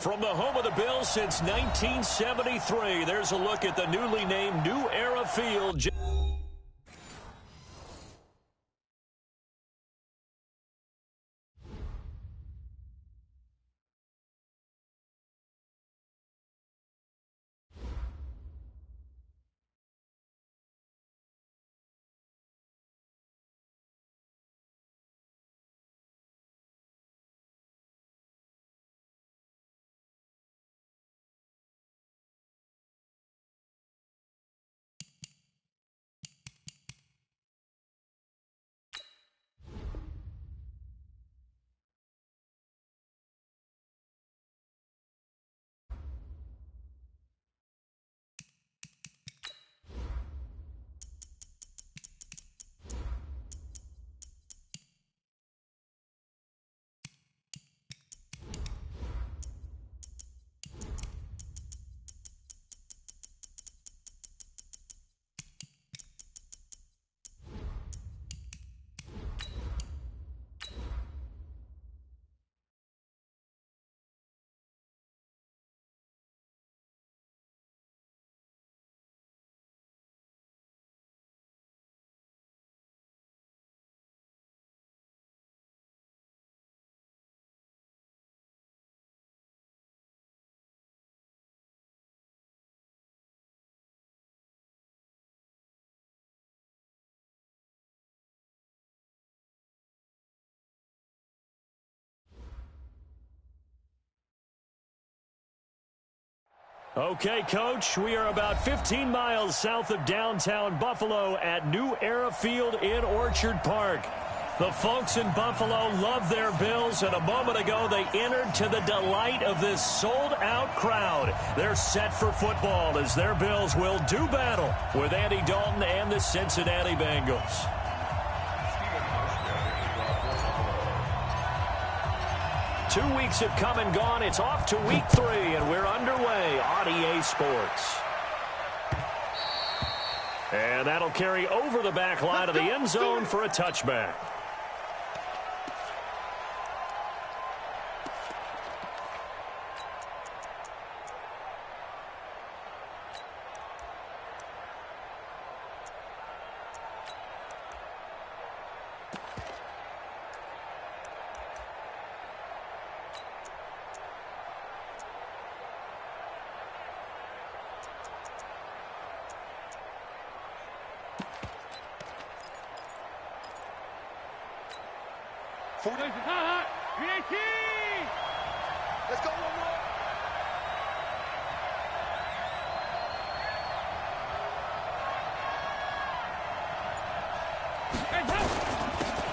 From the home of the Bills since 1973, there's a look at the newly named New Era Field. Okay, Coach, we are about 15 miles south of downtown Buffalo at New Era Field in Orchard Park. The folks in Buffalo love their Bills, and a moment ago they entered to the delight of this sold-out crowd. They're set for football as their Bills will do battle with Andy Dalton and the Cincinnati Bengals. 2 weeks have come and gone. It's off to week 3, and we're underway on EA Sports. And that'll carry over the back line of the end zone for a touchback. Let's go one more.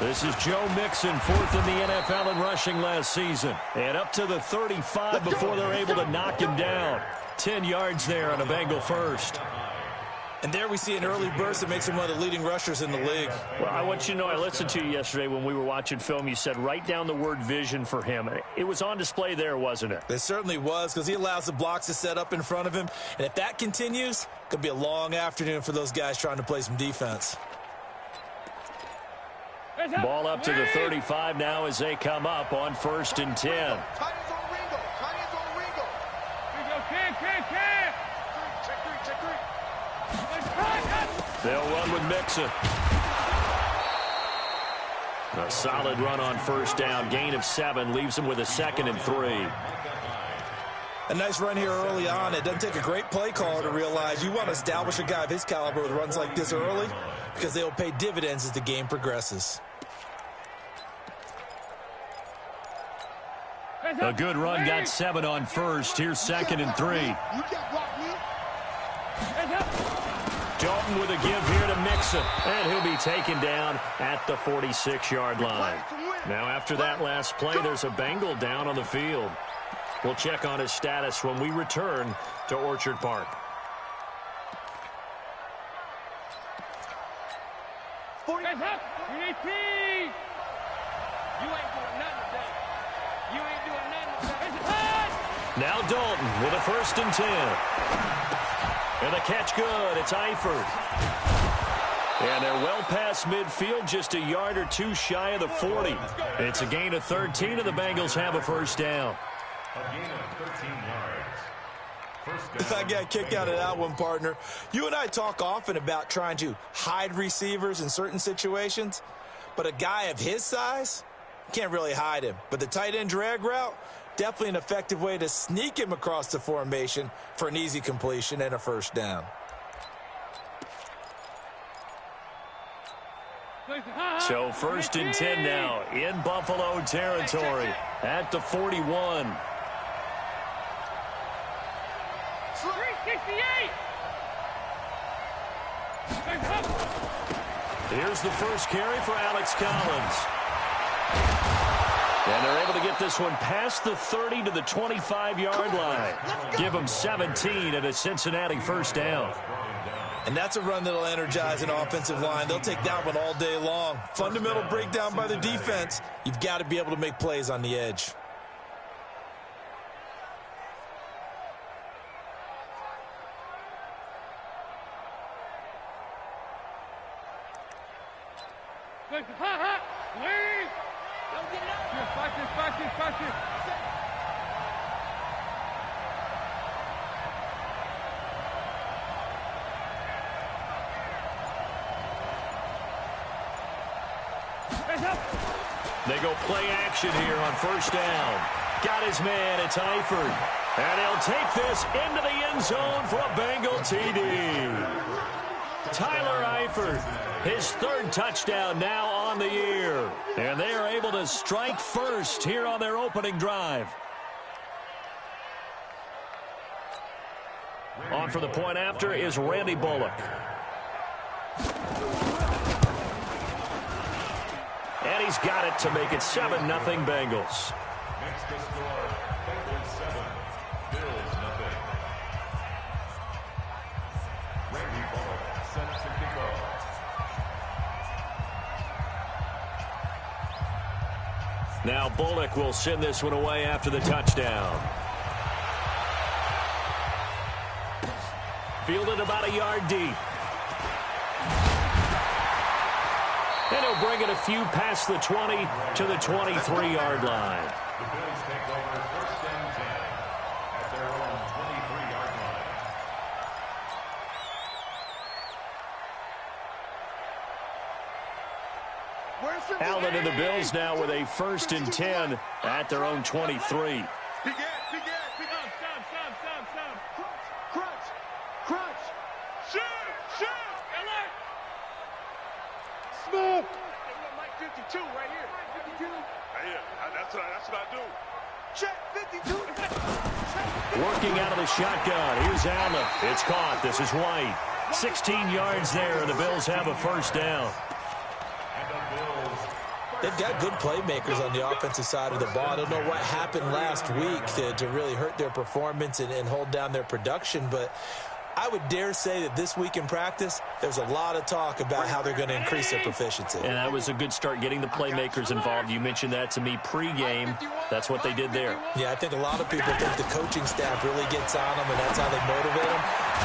This is Joe Mixon, 4th in the NFL in rushing last season. And up to the 35 before they're able to knock him down. 10 yards there on a Bengal first. And there we see an early burst that makes him one of the leading rushers in the league. Well, I want you to know, I listened to you yesterday when we were watching film. You said write down the word vision for him. It was on display there, wasn't it? It certainly was, because he allows the blocks to set up in front of him. And if that continues, it could be a long afternoon for those guys trying to play some defense. Ball up to the 35 now as they come up on 1st and 10. They'll run with Mixon. A solid run on 1st down. Gain of 7 leaves him with a 2nd and 3. A nice run here early on. It doesn't take a great play caller to realize you want to establish a guy of his caliber with runs like this early, because they will pay dividends as the game progresses. A good run, got 7 on 1st. Here's 2nd and 3. Dalton with a give here to Mixon, and he'll be taken down at the 46-yard line. Now after that last play, there's a Bengal down on the field. We'll check on his status when we return to Orchard Park. Now Dalton with a 1st and 10. And the catch good. It's Eifert. And they're well past midfield, just a yard or 2 shy of the 40. It's a gain of 13, and the Bengals have a 1st down. A gain of 13 yards. First down. I got kicked out of that one, partner. You and I talk often about trying to hide receivers in certain situations, but a guy of his size, can't really hide him. But the tight end drag route, definitely an effective way to sneak him across the formation for an easy completion and a first down. So 1st and 10 now in Buffalo territory at the 41. 368. Here's the first carry for Alex Collins. And they're able to get this one past the 30 to the 25-yard line. Give them 17 at a Cincinnati first down. And that's a run that'll energize an offensive line. They'll take that one all day long. Fundamental breakdown by the defense. You've got to be able to make plays on the edge. They go play action here on first down. Got his man, it's Eifert. And he'll take this into the end zone for a Bengal TD. Tyler Eifert, his 3rd touchdown now on the year. And they are able to strike first here on their opening drive. On for the point after is Randy Bullock. And he's got it to make it 7-0 Bengals. Next to score, Bengals 7, Bills 0. Randy Bullock sets to kick off. Now Bullock will send this one away after the touchdown. Fielded about a yard deep. And he'll bring it a few past the 20 to the 23-yard line. The Bills take over 1st and 10 at their own 23-yard line. Allen and the Bills now with a 1st and 10 at their own 23. Crunch. Shoot. Smith. Mike 52 right here. 52. That's what I do. Check 52. Working out of the shotgun. Here's Allen. It's caught. This is White. 16 yards there, and the Bills have a first down. They've got good playmakers on the offensive side of the ball. I don't know what happened last week to really hurt their performance and hold down their production, but I would dare say that this week in practice, there's a lot of talk about how they're going to increase their proficiency. And that was a good start, getting the playmakers involved. You mentioned that to me pregame. That's what they did there. Yeah, I think a lot of people think the coaching staff really gets on them, and that's how they motivate them.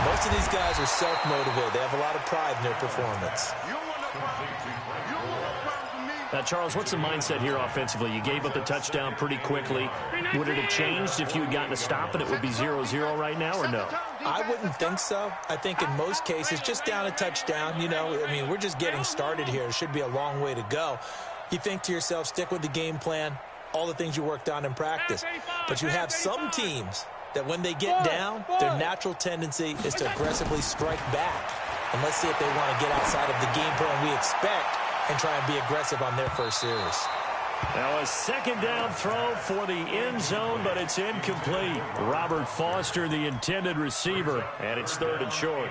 Most of these guys are self-motivated. They have a lot of pride in their performance. Now, Charles, what's the mindset here offensively? You gave up the touchdown pretty quickly. Would it have changed if you had gotten a stop and it would be 0-0 right now, or no? I wouldn't think so. I think in most cases, just down a touchdown, you know, I mean, we're just getting started here. It should be a long way to go. You think to yourself, stick with the game plan, all the things you worked on in practice. But you have some teams that when they get down, their natural tendency is to aggressively strike back. And let's see if they want to get outside of the game plan we expect and try and be aggressive on their first series. Now a second down throw for the end zone, but it's incomplete. Robert Foster, the intended receiver, and it's 3rd and short.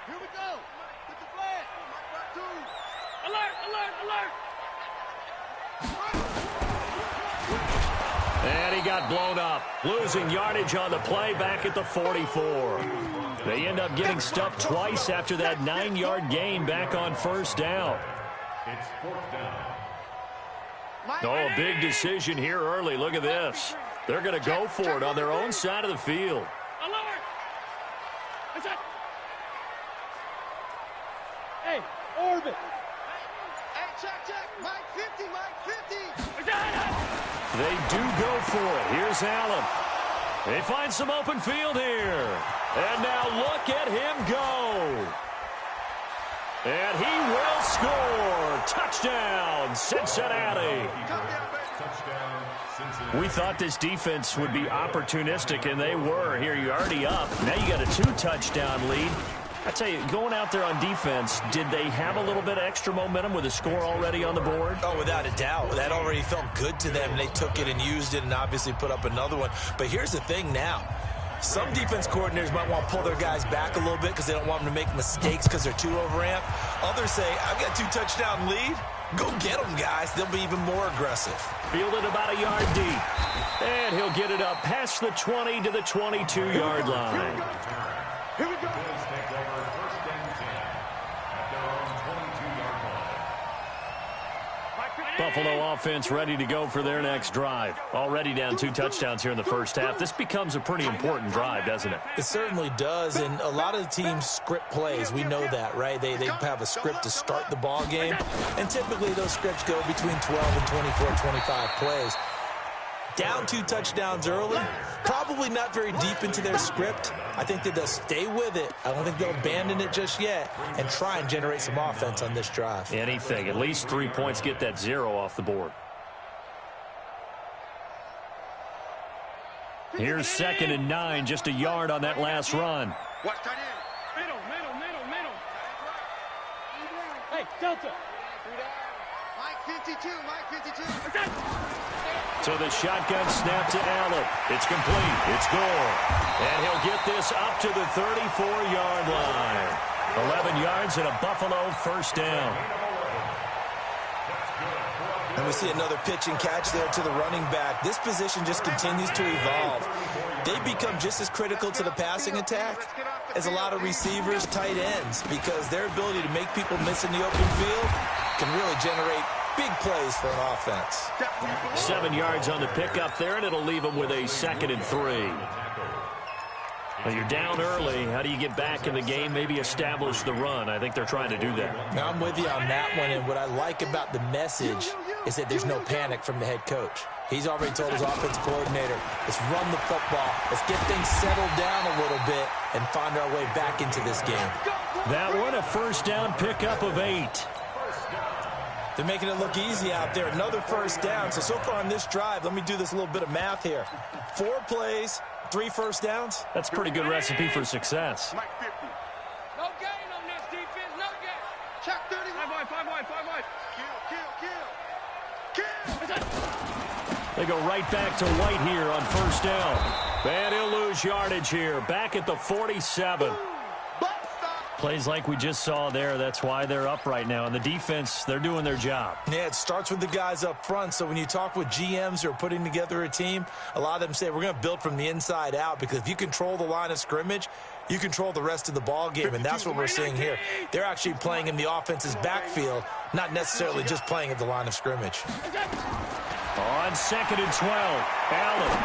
Here we go. Get the flag. Alert, alert, alert. And he got blown up. Losing yardage on the play back at the 44. They end up getting stuffed twice after that 9-yard gain back on first down. It's 4th down. Oh, a big decision here early. Look at this. They're going to go for it on their own side of the field. Hey, orbit. Check. Mike 50, Mike 50. They do go for it. Here's Allen. They find some open field here. And now look at him go. And he will score. Touchdown, Cincinnati. We thought this defense would be opportunistic, and they were. Here, you're already up. Now you got a 2-touchdown lead. I tell you, going out there on defense, did they have a little bit of extra momentum with a score already on the board? Oh, without a doubt. That already felt good to them. They took it and used it and obviously put up another one. But here's the thing now. Some defense coordinators might want to pull their guys back a little bit because they don't want them to make mistakes because they're too overamped. Others say, I've got a 2-touchdown lead. Go get them, guys. They'll be even more aggressive. Fielded about a yard deep. And he'll get it up past the 20 to the 22-yard line. Here we go. Bills take over first and 10 at their own 22-yard line. Buffalo offense ready to go for their next drive. Already down 2 touchdowns here in the first half. This becomes a pretty important drive, doesn't it? It certainly does, and a lot of the teams script plays. We know that, right? They have a script to start the ball game, and typically those scripts go between 12 and 24, 25 plays. Down 2 touchdowns early, probably not very deep into their script. I think that they'll stay with it. I don't think they'll abandon it just yet and try and generate some offense on this drive. Anything. At least 3 points, get that 0 off the board. Here's 2nd and 9, just a yard on that last run. Watch that in. Middle. Hey, Delta. Mike 52, Mike 52. So the shotgun snap to Allen. It's complete. It's gone. And he'll get this up to the 34-yard line. 11 yards and a Buffalo first down. And we see another pitch and catch there to the running back. This position just continues to evolve. They become just as critical to the passing attack as a lot of receivers, tight ends, because their ability to make people miss in the open field can really generate big plays for an offense. 7 yards on the pickup there, and it'll leave them with a 2nd and 3. Well, you're down early. How do you get back in the game, maybe establish the run? I think they're trying to do that. Now, I'm with you on that one, and what I like about the message is that there's no panic from the head coach. He's already told his offensive coordinator, let's run the football. Let's get things settled down a little bit and find our way back into this game. That one, a first down pickup of 8. They're making it look easy out there. Another first down. So far on this drive, let me do this little bit of math here. 4 plays, 3 first downs. That's a pretty good recipe for success. Mike 50. No gain on this defense. No gain. Check 31. 5 wide. Kill. They go right back to White here on first down. And he'll lose yardage here. Back at the 47. Plays like we just saw there. That's why they're up right now. And the defense, they're doing their job. Yeah, it starts with the guys up front. So when you talk with GMs who are putting together a team, a lot of them say we're going to build from the inside out, because if you control the line of scrimmage, you control the rest of the ball game, and that's what we're seeing here. They're actually playing in the offense's backfield, not necessarily just playing at the line of scrimmage. On 2nd and 12, Allen.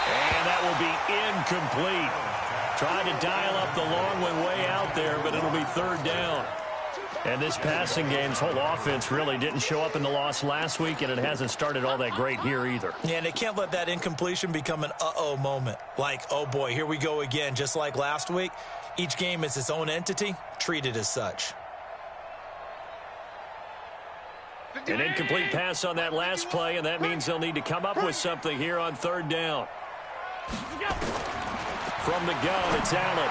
And that will be incomplete. Trying to dial up the long one way out there, but it'll be 3rd down. And this passing game's whole offense really didn't show up in the loss last week, and it hasn't started all that great here either. Yeah, and they can't let that incompletion become an uh-oh moment. Like, oh boy, here we go again, just like last week. Each game is its own entity, treated as such. An incomplete pass on that last play, and that means they'll need to come up with something here on 3rd down. From the gun, it's Allen.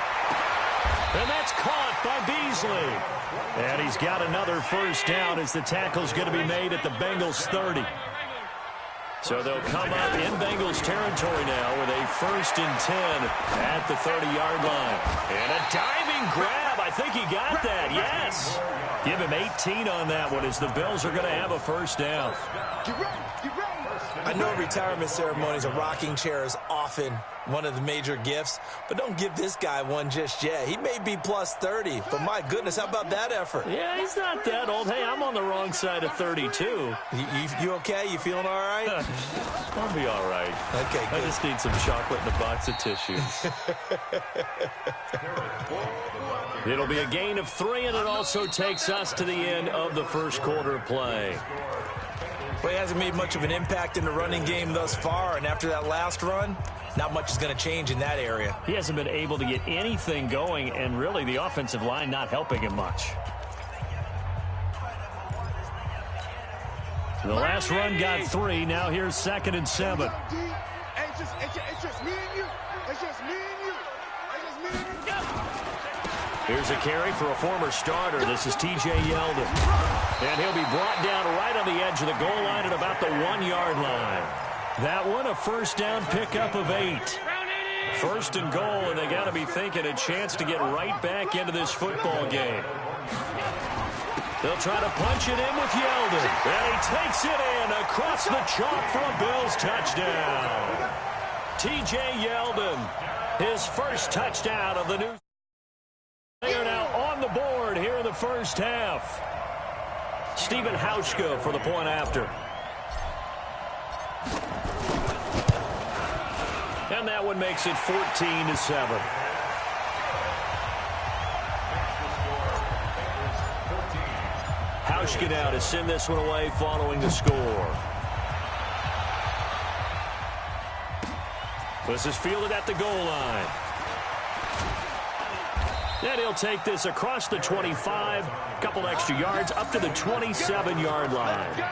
And that's caught by Beasley. And he's got another first down as the tackle's going to be made at the Bengals 30. So they'll come up in Bengals territory now with a 1st and 10 at the 30-yard line. And a diving grab. I think he got that. Yes. Give him 18 on that one as the Bills are going to have a first down. Get ready. I know retirement ceremonies, a rocking chair is often one of the major gifts, but don't give this guy one just yet. He may be plus 30, but my goodness, how about that effort? Yeah, he's not that old. Hey, I'm on the wrong side of 32. You okay? You feeling all right? I'll be all right. Okay, good. I just need some chocolate and a box of tissues. It'll be a gain of 3, and it also takes us to the end of the first quarter of play. Well, he hasn't made much of an impact in the running game thus far, and after that last run, not much is going to change in that area. He hasn't been able to get anything going, and really the offensive line not helping him much. The last run got 3. Now here's 2nd and 7. It's just me and you. It's just me and you. It's just me and you. Here's a carry for a former starter. This is T.J. Yeldon. And he'll be brought down right on the edge of the goal line at about the 1-yard line. That one, a first down pickup of 8. First and goal, and they got to be thinking a chance to get right back into this football game. They'll try to punch it in with Yeldon. And he takes it in across the chalk for a Bills touchdown. T.J. Yeldon, his first touchdown of the new. They are now on the board here in the first half. Stephen Hauschka for the point after. And that one makes it 14-7. Hauschka now to send this one away following the score. This is fielded at the goal line. And he'll take this across the 25, a couple extra yards, up to the 27-yard line.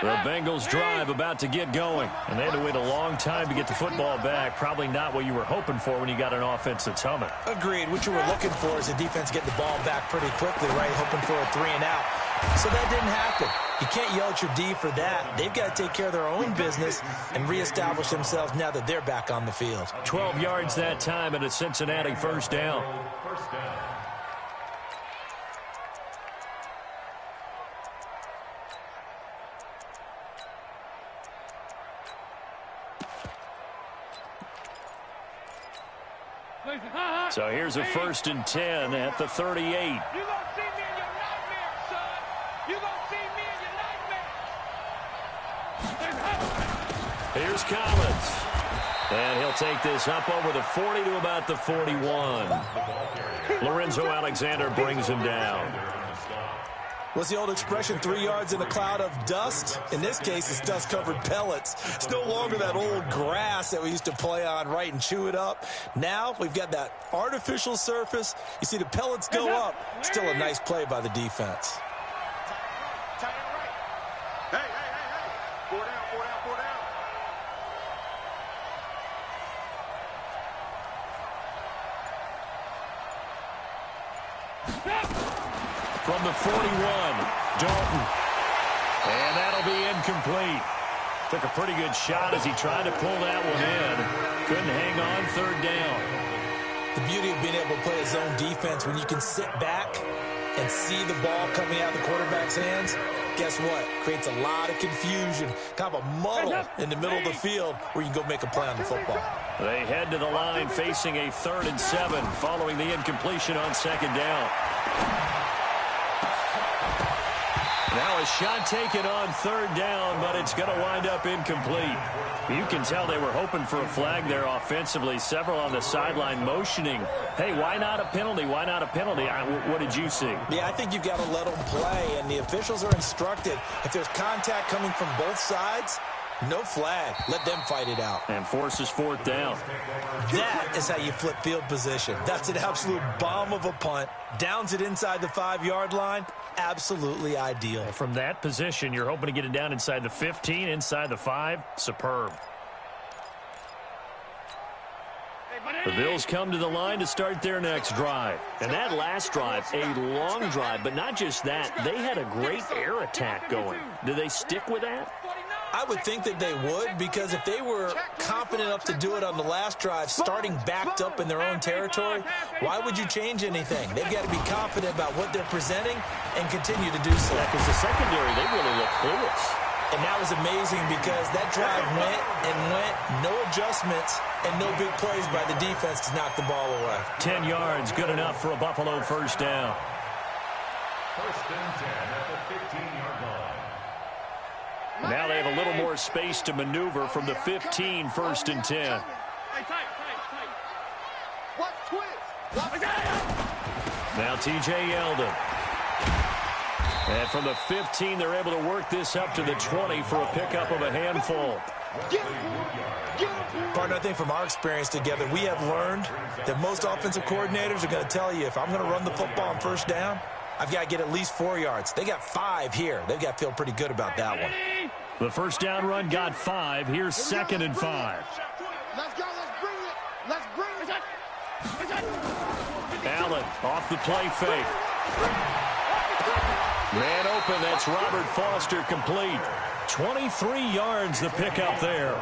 The Bengals drive about to get going, and they had to wait a long time to get the football back. Probably not what you were hoping for when you got an offense that's humming. Agreed. What you were looking for is the defense getting the ball back pretty quickly, right? Hoping for a 3 and out. So that didn't happen. You can't yell at your D for that. They've got to take care of their own business and reestablish themselves now that they're back on the field. 12 yards that time and a Cincinnati first down. So here's a 1st and 10 at the 38. You gonna see me in your nightmare, son. You gonna see me in your nightmare. Here's Collins. And he'll take this up over the 40 to about the 41. Lorenzo Alexander brings him down. What's the old expression, 3 yards in a cloud of dust? In this case, it's dust-covered pellets. It's no longer that old grass that we used to play on, right, and chew it up. Now we've got that artificial surface. You see the pellets go up. Still a nice play by the defense. Tight end right. Hey. 4 down. From the 41, Dalton. And that'll be incomplete. Took a pretty good shot as he tried to pull that one in. Couldn't hang on, 3rd down. The beauty of being able to play a zone defense when you can sit back and see the ball coming out of the quarterback's hands, guess what? Creates a lot of confusion, kind of a muddle in the middle of the field where you can go make a play on the football. They head to the line facing a 3rd and 7 following the incompletion on 2nd down. Now a shot taken on 3rd down, but it's going to wind up incomplete. You can tell they were hoping for a flag there offensively. Several on the sideline motioning. Hey, why not a penalty? Why not a penalty? What did you see? Yeah, I think you've got to let them play, and the officials are instructed. If there's contact coming from both sides, no flag. Let them fight it out. And forces 4th down. That is how you flip field position. That's an absolute bomb of a punt. Downs it inside the 5-yard line. Absolutely ideal. From that position, you're hoping to get it down inside the 15, inside the 5. Superb. The Bills come to the line to start their next drive. And that last drive, a long drive, but not just that. They had a great air attack going. Do they stick with that? I would think that they would, because if they were confident enough to do it on the last drive, starting backed up in their own territory, why would you change anything? They've got to be confident about what they're presenting and continue to do so. Yeah, because the secondary, they really look clueless. And that was amazing because that drive went and went, no adjustments, and no big plays by the defense to knock the ball away. 10 yards, good enough for a Buffalo first down. First and 10 at the 15-yard line. Now they have a little more space to maneuver from the 15, first and 10. Hey, tight. What twist? Now T.J. Yeldon. And from the 15, they're able to work this up to the 20 for a pickup of a handful. Partner, I think from our experience together, we have learned that most offensive coordinators are going to tell you, if I'm going to run the football on first down, I've got to get at least 4 yards. They got 5 here. They've got to feel pretty good about that one. The first down run got 5. Here's 2nd and 5. Let's go. Let's bring it. Allen off the play fake. Man open, that's Robert Foster, complete. 23 yards the pickup there.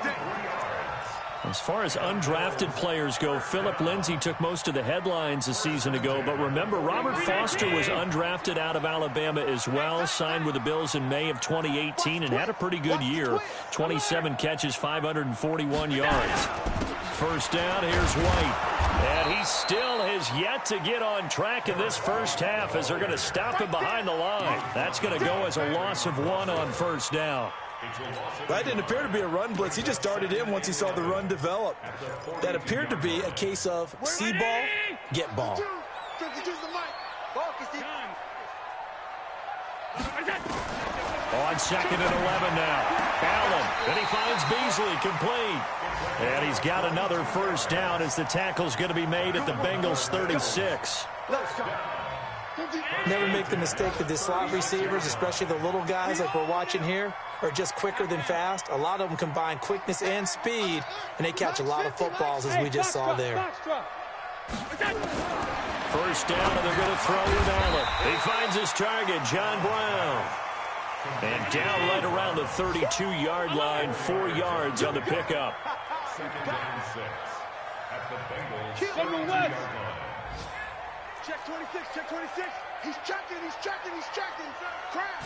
As far as undrafted players go, Philip Lindsay took most of the headlines a season ago. But remember, Robert Foster was undrafted out of Alabama as well, signed with the Bills in May of 2018 and had a pretty good year. 27 catches, 541 yards. First down, here's White. And he still has yet to get on track in this first half as they're going to stop him behind the line. That's going to go as a loss of 1 on first down. That didn't appear to be a run blitz. He just started in once he saw the run develop. That appeared to be a case of see ball, get ball. On 2nd and 11 now. Allen, and he finds Beasley, complete. And he's got another first down as the tackle's going to be made at the Bengals 36. Never make the mistake that the slot receivers, especially the little guys like we're watching here, are just quicker than fast. A lot of them combine quickness and speed, and they catch a lot of footballs, as we just saw there. First down, and they're going to throw with Allen. He finds his target, John Brown. And down right around the 32-yard line, 4 yards on the pickup. 2nd and 6 at the Bengals 32-yard line. Check 26, check 26. He's checking. Crash.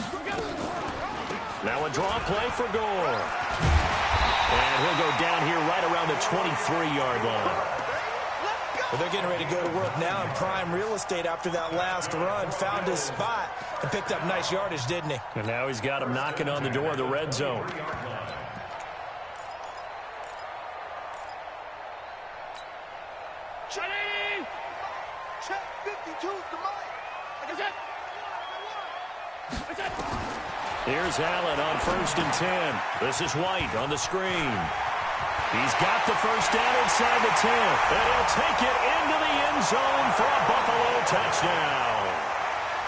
Now a draw play for Gore. And he'll go down here right around the 23-yard line. Well, they're getting ready to go to work now in prime real estate after that last run. Found his spot and picked up nice yardage, didn't he? And now he's got him knocking on the door of the red zone. Check 52's the mic. Here's Allen on 1st and 10. This is White on the screen. He's got the first down inside the 10. And he'll take it into the end zone for a Buffalo touchdown.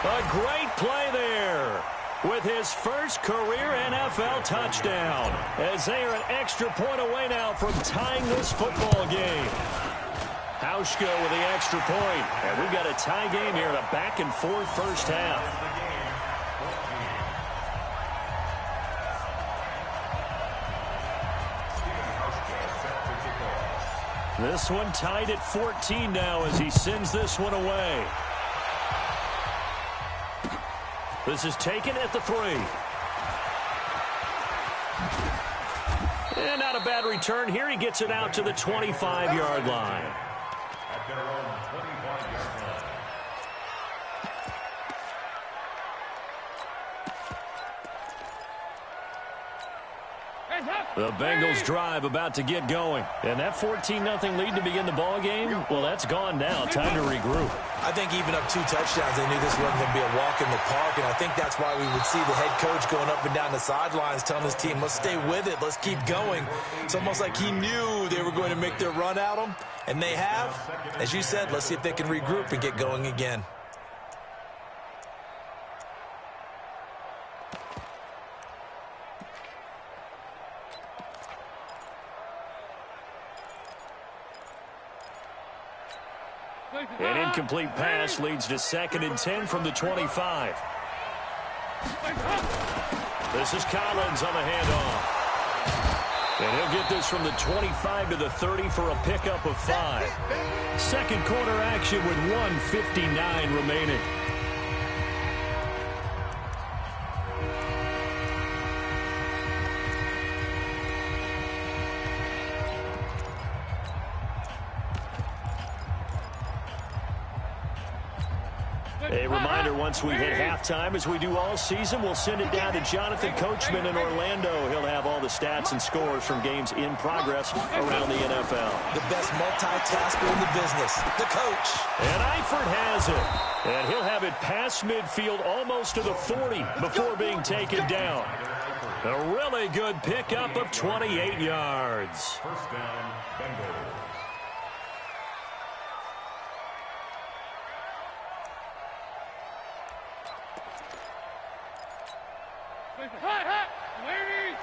A great play there with his first career NFL touchdown, as they are an extra point away now from tying this football game. Hauschka with the extra point. And we've got a tie game here in a back-and-forth first half. This one tied at 14 now as he sends this one away. This is taken at the 3. And not a bad return here. He gets it out to the 25-yard line. At their own 25-yard line. The Bengals drive about to get going. And that 14-0 lead to begin the ball game, well, that's gone now. Time to regroup. I think even up 2 touchdowns, they knew this wasn't going to be a walk in the park, and I think that's why we would see the head coach going up and down the sidelines telling his team, let's stay with it, let's keep going. It's almost like he knew they were going to make their run at him, and they have. As you said, let's see if they can regroup and get going again. An incomplete pass leads to 2nd and 10 from the 25. This is Collins on the handoff. And he'll get this from the 25 to the 30 for a pickup of 5. Second quarter action with 1:59 remaining. A reminder, once we hit halftime, as we do all season, we'll send it down to Jonathan Coachman in Orlando. He'll have all the stats and scores from games in progress around the NFL. The best multitasker in the business, the coach. And Eifert has it. And he'll have it past midfield almost to the 40 before being taken down. A really good pickup of 28 yards. First down, Bengals. Hey, ladies!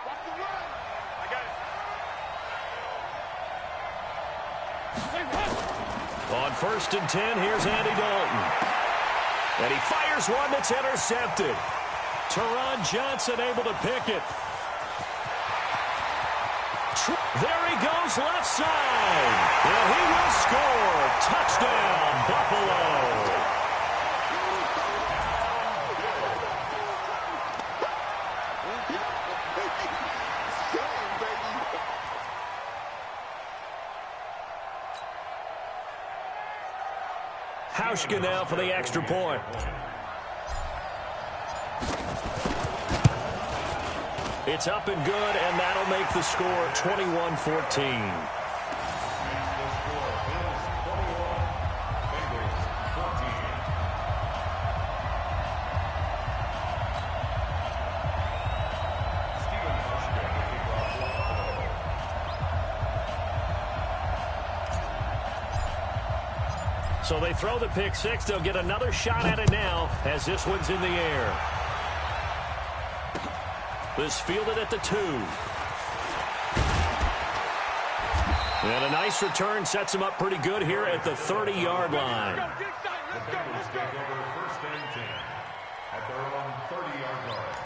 Watch the run. I got it. On 1st and 10, here's Andy Dalton. And he fires one that's intercepted. Teron Johnson able to pick it. There he goes left side. And he will score. Touchdown, Buffalo. Hauschka now for the extra point. It's up and good, and that'll make the score 21-14. So they throw the pick six. They'll get another shot at it now as this one's in the air. This fielded at the 2. And a nice return sets him up pretty good here at the 30-yard line. The Bengals take over 1st and 10 at their own 30-yard line.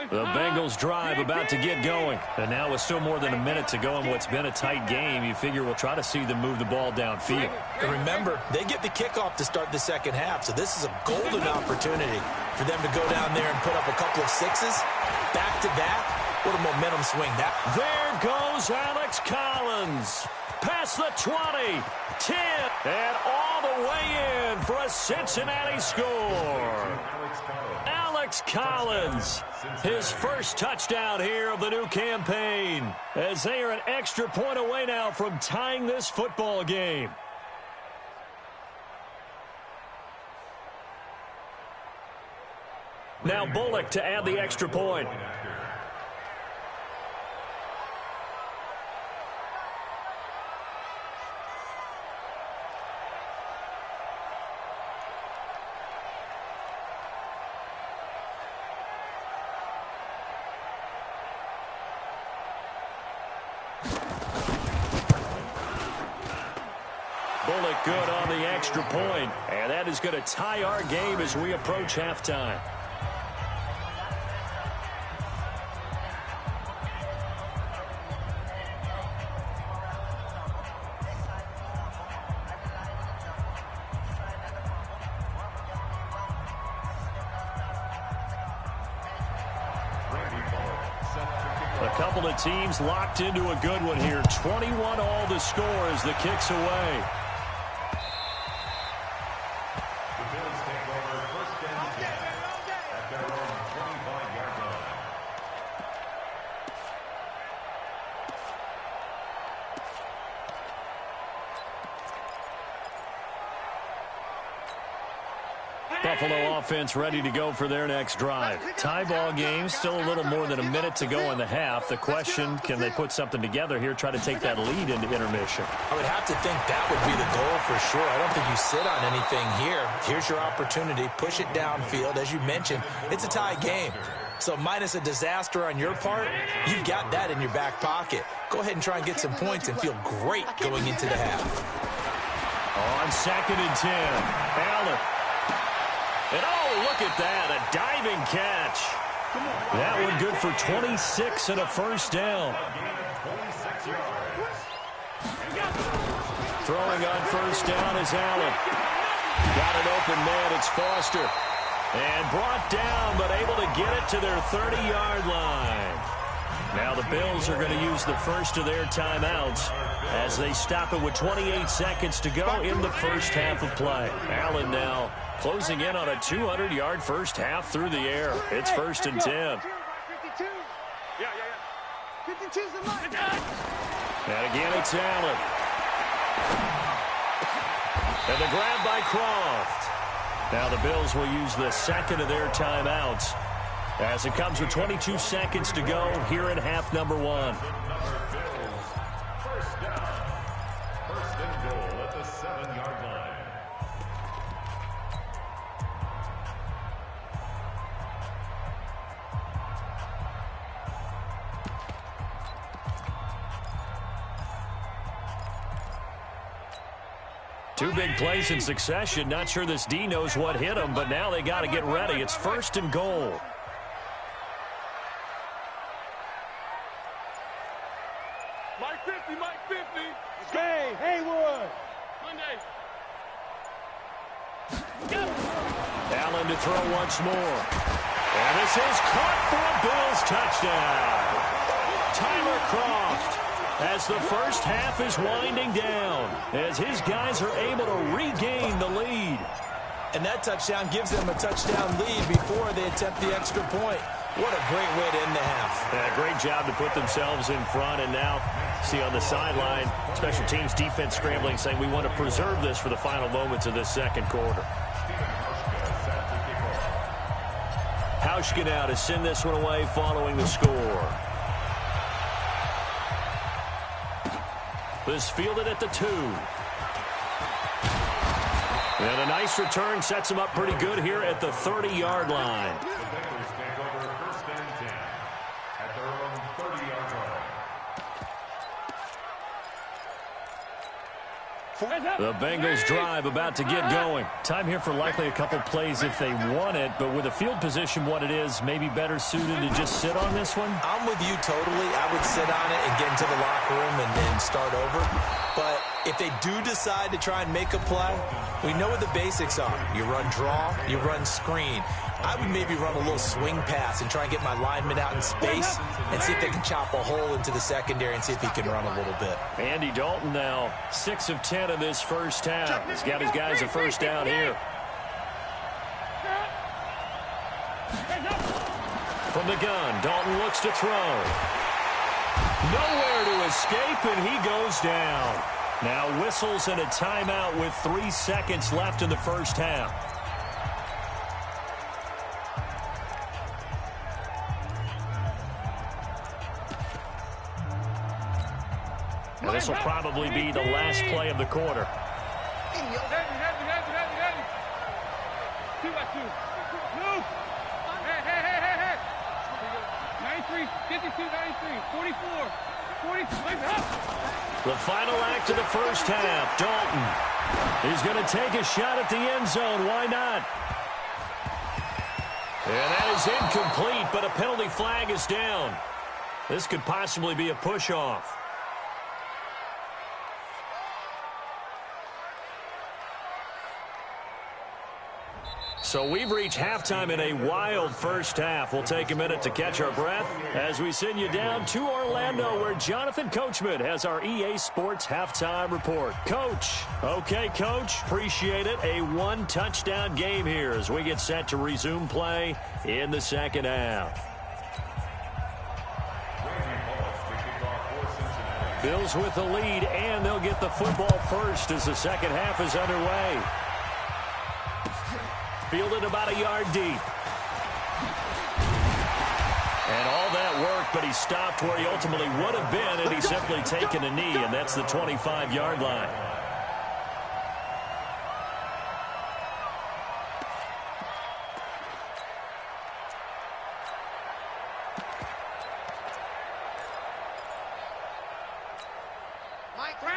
The Bengals drive about to get going. And now with still more than a minute to go in what's been a tight game, you figure we'll try to see them move the ball downfield. And remember, they get the kickoff to start the second half, so this is a golden opportunity for them to go down there and put up a couple of sixes. Back-to-back, what a momentum swing that. There goes Alex Collins. Past the 20, 10, and all the way in for a Cincinnati score. Alex Collins, his first touchdown here of the new campaign, as they are an extra point away now from tying this football game. Now Bullock to add the extra point. Bullock good on the extra point, and that is going to tie our game as we approach halftime. A couple of teams locked into a good one here. 21 all the score as the kick's away. The Bills take over 1st and 10 at their own 25-yard line. Buffalo offense ready to go for their next drive. Tie ball game, still a little more than a minute to go in the half. The question, can they put something together here, try to take that lead into intermission? I would have to think that would be the goal for sure. I don't think you sit on anything here. Here's your opportunity. Push it downfield. As you mentioned, it's a tie game. So minus a disaster on your part, you've got that in your back pocket. Go ahead and try and get some points and feel great going into the half. On 2nd and 10, Allen. And oh, look at that, a diving catch. That one good for 26 and a first down. Throwing on first down is Allen. Got an open man, it's Foster. And brought down, but able to get it to their 30-yard line. Now the Bills are going to use the first of their timeouts as they stop it with 28 seconds to go in the first half of play. Allen now closing in on a 200-yard first half through the air. It's 1st and 10. 52. Yeah. 52's the line. And again, it's Allen. And the grab by Croft. Now the Bills will use the second of their timeouts as it comes with 22 seconds to go here in half number 1. First down. First and goal at the 7-yard line. Two big plays in succession. Not sure this D knows what hit him, but now they got to get ready. It's 1st and goal. Mike 50, Mike 50. Hey, Haywood. Monday. Allen to throw once more. And this is caught for a Bills touchdown. Tyler Croft, as the first half is winding down, as his guys are able to regain the lead. And that touchdown gives them a touchdown lead before they attempt the extra point. What a great way to end the half. Yeah, great job to put themselves in front. And now, see on the sideline, special teams defense scrambling, saying we want to preserve this for the final moments of this second quarter. Hauschka now to send this one away following the score. This fielded at the 2. And a nice return sets him up pretty good here at the 30-yard line. The Bengals take over 1st and 10 at their own 30-yard line. The Bengals drive about to get going. Time here for likely a couple plays if they want it, but with the field position what it is, maybe better suited to just sit on this one? I'm with you totally. I would sit on it and get into the locker room and start over. But if they do decide to try and make a play, we know what the basics are. You run draw, you run screen. I would maybe run a little swing pass and try and get my lineman out in space and see if they can chop a hole into the secondary and see if he can run a little bit. Andy Dalton now 6 of 10 in this first half. He's got his guys a first down here. From the gun, Dalton looks to throw. Nowhere to escape, and he goes down. Now whistles and a timeout with 3 seconds left in the first half. Now this will probably be the last play of the quarter. Heavy. 2 by 2. Move. Hey. 93, 52, 93, 44, 43. The final act of the first half. Dalton is going to take a shot at the end zone. Why not? And that is incomplete, but a penalty flag is down. This could possibly be a push-off. So we've reached halftime in a wild first half. We'll take a minute to catch our breath as we send you down to Orlando, where Jonathan Coachman has our EA Sports halftime report. Coach. Okay, Coach. Appreciate it. A 1-touchdown game here as we get set to resume play in the second half. Bills with the lead, and they'll get the football first as the second half is underway. Fielded about a yard deep. And all that work, but he stopped where he ultimately would have been, and he's simply taken a knee, and that's the 25-yard line.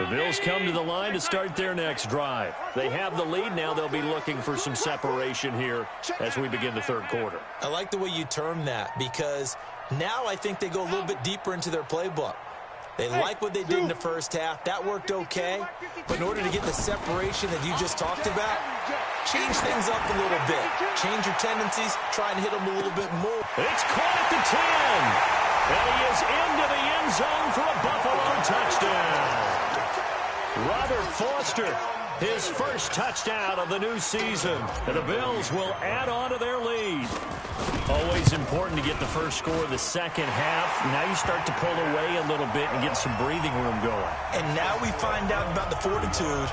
The Bills come to the line to start their next drive. They have the lead. Now they'll be looking for some separation here as we begin the third quarter. I like the way you term that because now I think they go a little bit deeper into their playbook. They like what they did in the first half. That worked okay. But in order to get the separation that you just talked about, change things up a little bit. Change your tendencies. Try and hit them a little bit more. It's caught at the 10. And he is into the end zone for a Buffalo touchdown. Robert Foster, his first touchdown of the new season. And the Bills will add on to their lead. Always important to get the first score of the second half. Now you start to pull away a little bit and get some breathing room going. And now we find out about the fortitude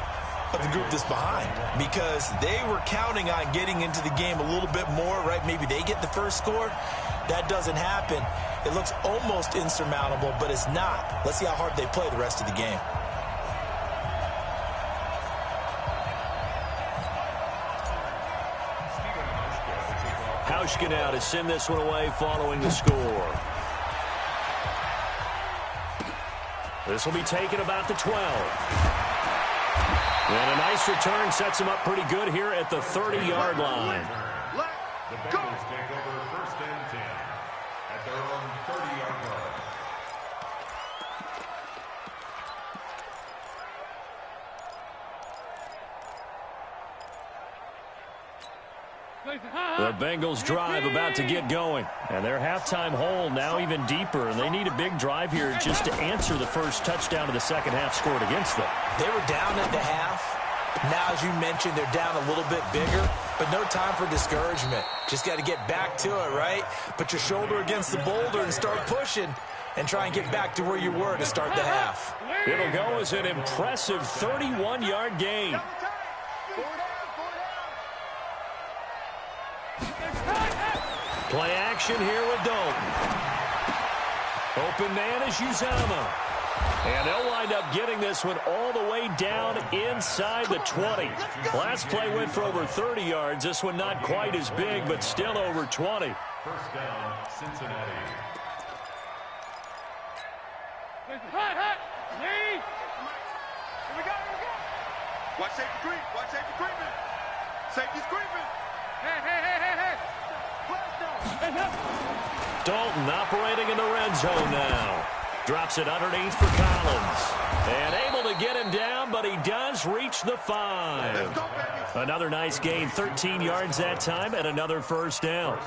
of the group that's behind because they were counting on getting into the game a little bit more, right? Maybe they get the first score. That doesn't happen. It looks almost insurmountable, but it's not. Let's see how hard they play the rest of the game. Hauschka now to send this one away following the score. This will be taken about the 12. And a nice return sets him up pretty good here at the 30-yard line. The Bengals take over first and 10 at their own 30-yard line. The Bengals drive about to get going. And their halftime hole now even deeper. And they need a big drive here just to answer the first touchdown of the second half scored against them. They were down at the half. Now, as you mentioned, they're down a little bit bigger, but no time for discouragement. Just got to get back to it, right? Put your shoulder against the boulder and start pushing and try and get back to where you were to start the half. It'll go as an impressive 31-yard gain. Play action here with Dalton. Open man is Uzama. And they'll wind up getting this one all the way down inside the 20. Last play went for over 30 yards. This one not quite as big, but still over 20. First down, Cincinnati. Watch safety creep. Watch safety creeping. Safety's creeping. Dalton operating in the red zone now. Drops it underneath for Collins. And able to get him down, but he does reach the 5. Another nice gain, 13 yards that time, and another first down.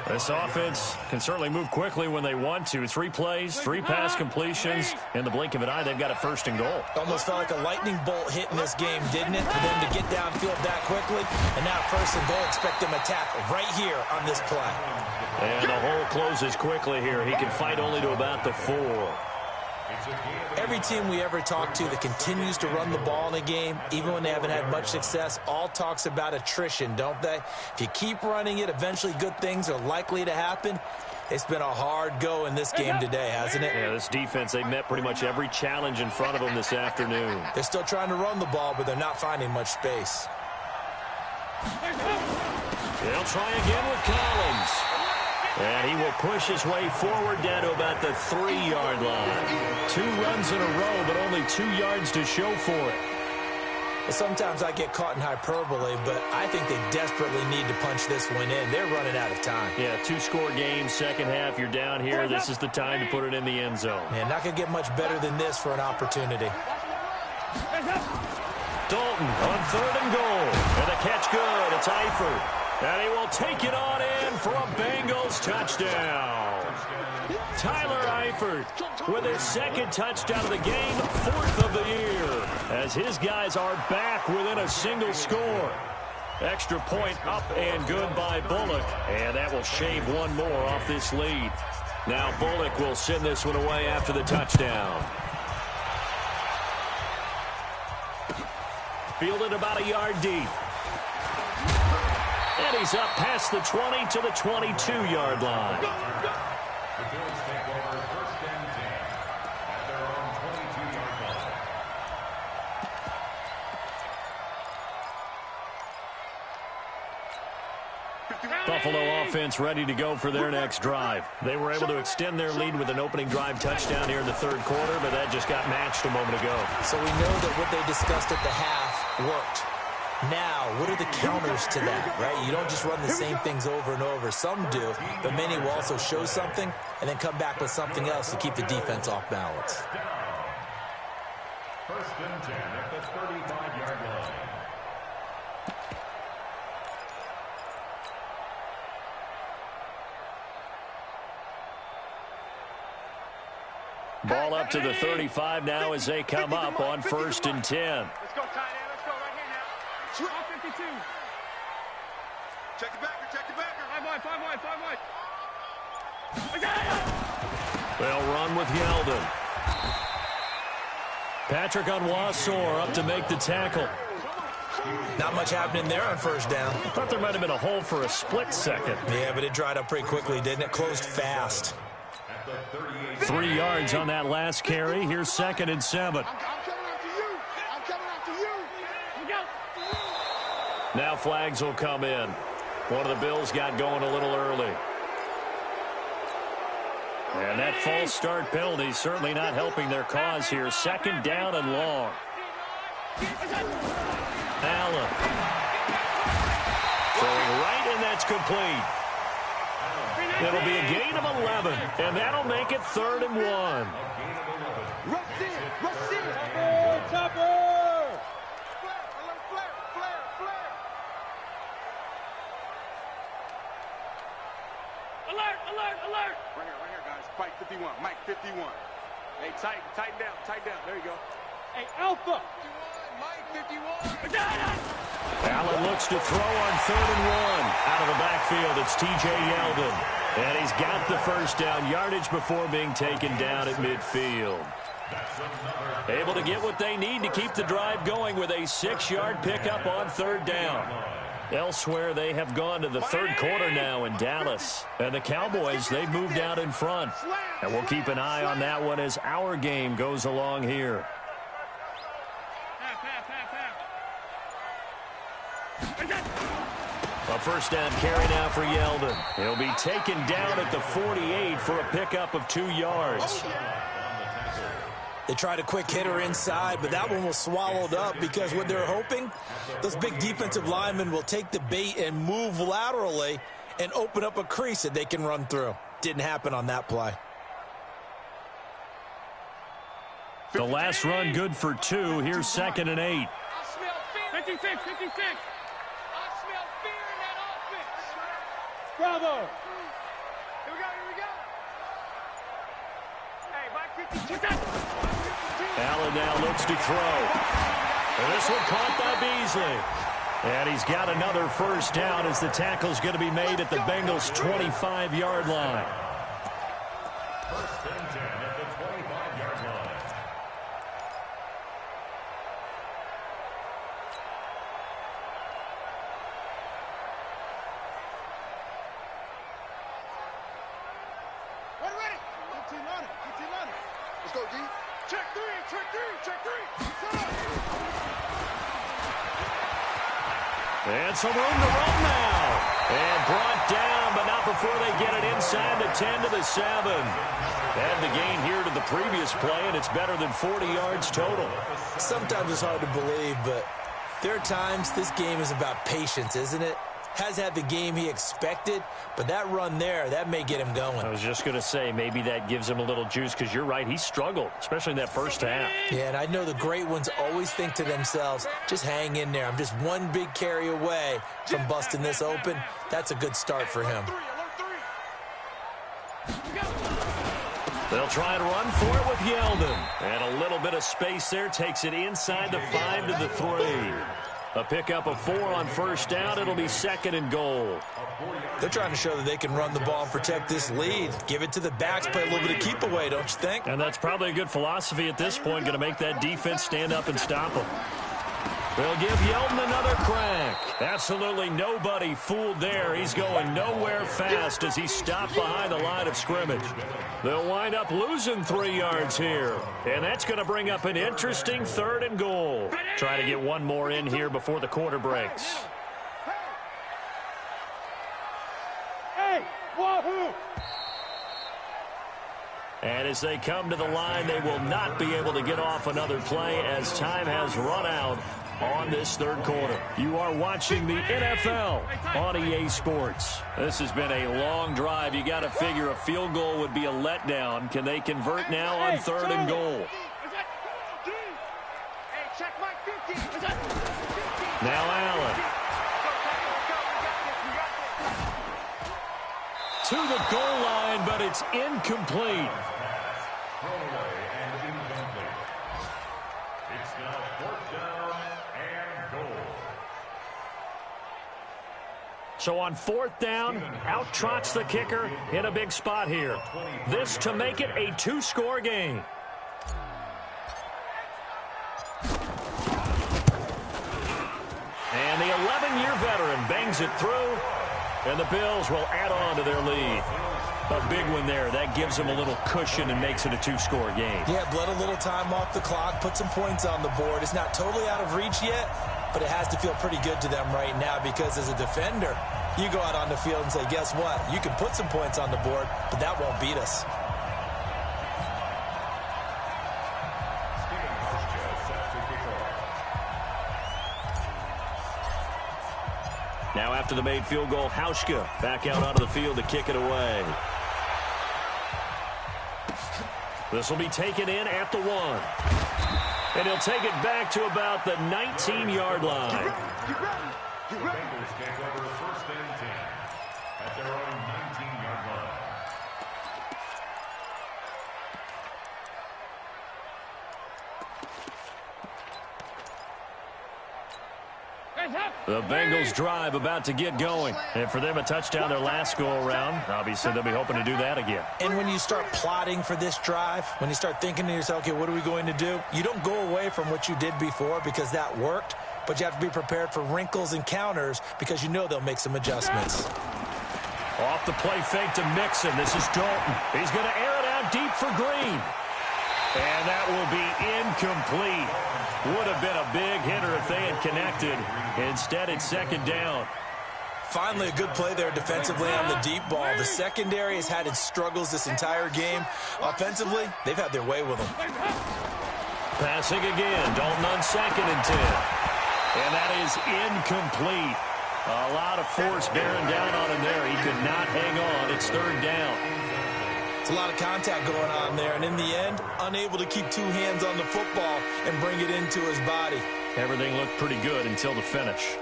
This offense can certainly move quickly when they want to. 3 plays, 3 pass completions. In the blink of an eye, they've got a first and goal. Almost felt like a lightning bolt hit in this game, didn't it? For them to get downfield that quickly. And now first and goal, expect them to attack right here on this play. And the hole closes quickly here. He can fight only to about the 4. Every team we ever talk to that continues to run the ball in a game, even when they haven't had much success, all talks about attrition, don't they? If you keep running it, eventually good things are likely to happen. It's been a hard go in this game today, hasn't it? Yeah, this defense, they met pretty much every challenge in front of them this afternoon. They're still trying to run the ball, but they're not finding much space. They'll try again with Collins. And he will push his way forward down to about the 3-yard line. 2 runs in a row, but only 2 yards to show for it. Well, sometimes I get caught in hyperbole, but I think they desperately need to punch this one in. They're running out of time. Yeah, 2-score game, second half, you're down here. This is the time to put it in the end zone. Man, not going to get much better than this for an opportunity. Dalton on 3rd and goal. And the catch good. It's Eifert. And he will take it on in for a Bengals touchdown. Tyler Eifert with his 2nd touchdown of the game, 4th of the year, as his guys are back within a single score. Extra point up and good by Bullock, and that will shave one more off this lead. Now Bullock will send this one away after the touchdown. Fielded about a yard deep. And he's up past the 20 to the 22-yard line. The Bills take over first and 10 at their own 22-yard line. The Buffalo offense ready to go for their next drive. They were able to extend their lead with an opening drive touchdown here in the third quarter, but that just got matched a moment ago. So we know that what they discussed at the half worked. Now, what are the counters to that, right? You don't just run the same things over and over. Some do, but many will also show something and then come back with something else to keep the defense off balance. First and 10 at the 35-yard line. Ball up to the 35 now as they come up on first and 10. Let's go, tight end. Let's go right here now. 52. Check it back, check it back. 5 wide. They'll run with Yeldon. Patrick Onwuasor up to make the tackle. Not much happening there on first down. I thought there might have been a hole for a split second. Yeah, but it dried up pretty quickly, didn't it? Closed fast. 3 yards on that last carry. Here's second and 7. I'm coming after you. I'm coming after you. Now flags will come in. One of the Bills got going a little early. And that false start penalty certainly not helping their cause here. Second down and long. Allen. Throwing right, and that's complete. It'll be a gain of 11, and that'll make it 3rd and 1. Rush in. Topper. Flare. Alert. Right here, guys. Fight 51. Mike 51. Hey, tighten down. There you go. Hey, Alpha. 51. Mike 51. Allen looks to throw on 3rd and 1. Out of the backfield, it's T.J. Yeldon. And he's got the first down yardage before being taken down at midfield. Able to get what they need to keep the drive going with a 6-yard pickup on 3rd down. Elsewhere, they have gone to the 3rd quarter now in Dallas. And the Cowboys, they've moved out in front. And we'll keep an eye on that one as our game goes along here. A first down carry now for Yeldon. He'll be taken down at the 48 for a pickup of 2 yards. They tried a quick hitter inside, but that one was swallowed up because what they're hoping, those big defensive linemen will take the bait and move laterally and open up a crease that they can run through. Didn't happen on that play. The last run good for 2. Here's 2nd and 8. I smell fear. 56. I smell fear in that offense. Bravo. Here we go. Hey, Mike 52. Allen now looks to throw. And this one caught by Beasley. And he's got another first down as the tackle's going to be made at the Bengals' 25-yard line. First and 10 at the 25-yard line. Ready. 15 on it. Let's go, D. Check three. And some room to run now. And brought down, but not before they get it inside the 10 to the 7. Add the gain here to the previous play, and it's better than 40 yards total. Sometimes it's hard to believe, but there are times this game is about patience, isn't it? Has had the game he expected, but that run there, that may get him going. I was just going to say, maybe that gives him a little juice, because you're right, he struggled, especially in that first half. Yeah, and I know the great ones always think to themselves, just hang in there. I'm just one big carry away from busting this open. That's a good start for him. They'll try and run for it with Yeldon. And a little bit of space there takes it inside the 5 to the 3. A pickup of 4 on first down. It'll be 2nd and goal. They're trying to show that they can run the ball and protect this lead. Give it to the backs, play a little bit of keep away, don't you think? And that's probably a good philosophy at this point. Going to make that defense stand up and stop them. They'll give Yeldon another crack. Absolutely nobody fooled there. He's going nowhere fast as he stopped behind the line of scrimmage. They'll wind up losing 3 yards here. And that's going to bring up an interesting 3rd and goal. Try to get one more in here before the quarter breaks. And as they come to the line, they will not be able to get off another play as time has run out on this third quarter. You are watching the NFL on EA Sports. This has been a long drive. You got to figure a field goal would be a letdown. Can they convert now on 3rd and goal? Now Allen. To the goal line, but it's incomplete. Throwaway and incomplete. It's now 4th down and goal. So on 4th down, out trots the kicker in a big spot here. This to make it a 2-score game. And the 11-year veteran bangs it through, and the Bills will add on to their lead. A big one there. That gives them a little cushion and makes it a 2-score game. Yeah, bled a little time off the clock, put some points on the board. It's not totally out of reach yet, but it has to feel pretty good to them right now because as a defender, you go out on the field and say, guess what? You can put some points on the board, but that won't beat us. Now after the made field goal, Hauschka back out onto the field to kick it away. This will be taken in at the 1. And he'll take it back to about the 19-yard line. The Bengals take over 1st and 10 at their own 19-yard line. The Bengals drive about to get going. And for them, a touchdown their last go-around. Obviously, they'll be hoping to do that again. And when you start plotting for this drive, when you start thinking to yourself, okay, what are we going to do? You don't go away from what you did before because that worked, but you have to be prepared for wrinkles and counters because you know they'll make some adjustments. Off the play fake to Mixon. This is Dalton. He's going to air it out deep for Green. And that will be incomplete. Would have been a big hitter if they had connected. Instead, it's 2nd down. Finally, a good play there defensively on the deep ball. The secondary has had its struggles this entire game. Offensively, they've had their way with them. Passing again. Dalton on 2nd and 10. And that is incomplete. A lot of force bearing down on him there. He could not hang on. It's 3rd down. It's a lot of contact going on there, and in the end, unable to keep 2 hands on the football and bring it into his body. Everything looked pretty good until the finish.